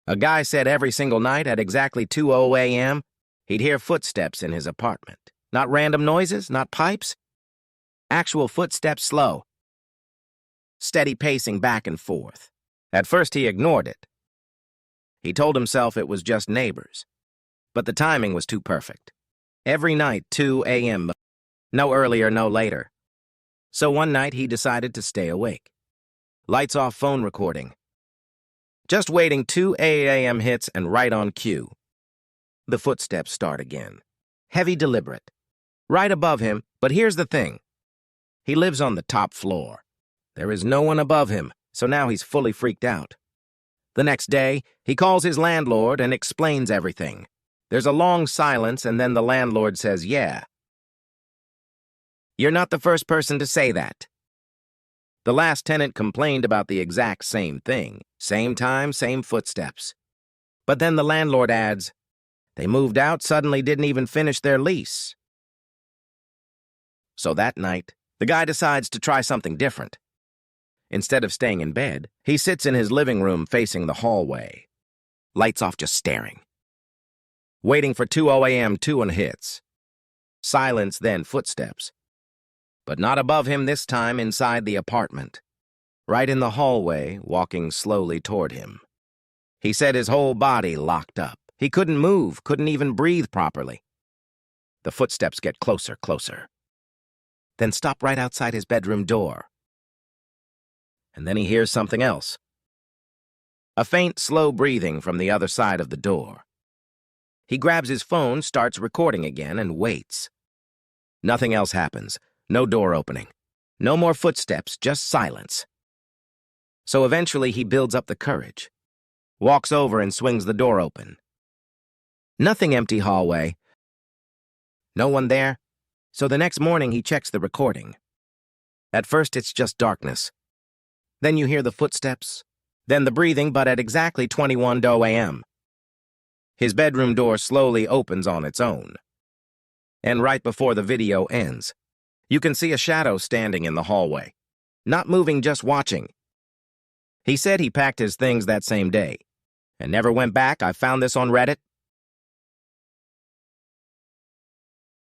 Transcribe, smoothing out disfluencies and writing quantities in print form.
A guy said every single night at exactly 2:00 a.m., he'd hear footsteps in his apartment. Not random noises, not pipes. Actual footsteps, slow. Steady pacing back and forth. At first he ignored it. He told himself it was just neighbors. But the timing was too perfect. Every night, 2 a.m., no earlier, no later. So one night he decided to stay awake. Lights off phone recording. Just waiting 2 a.m. hits and right on cue. The footsteps start again. Heavy, deliberate. Right above him, but here's the thing. He lives on the top floor. There is no one above him, so now he's fully freaked out. The next day, he calls his landlord and explains everything. There's a long silence, and then the landlord says, "Yeah. You're not the first person to say that." The last tenant complained about the exact same thing. Same time, same footsteps. But then the landlord adds, they moved out, suddenly didn't even finish their lease. So that night, the guy decides to try something different. Instead of staying in bed, he sits in his living room facing the hallway. Lights off, just staring. Waiting for 2:00 a.m., 2 and hits. Silence, then footsteps. But not above him this time, inside the apartment. Right in the hallway, walking slowly toward him. He said his whole body locked up. He couldn't move, couldn't even breathe properly. The footsteps get closer, closer. Then stop right outside his bedroom door. And then he hears something else. A faint, slow breathing from the other side of the door. He grabs his phone, starts recording again, and waits. Nothing else happens. No door opening. No more footsteps, just silence. So eventually he builds up the courage. Walks over and swings the door open. Nothing, empty hallway. No one there. So the next morning he checks the recording. At first it's just darkness. Then you hear the footsteps. Then the breathing, but at exactly 21:00 a.m. His bedroom door slowly opens on its own. And right before the video ends, you can see a shadow standing in the hallway. Not moving, just watching. He said he packed his things that same day and never went back. I found this on Reddit.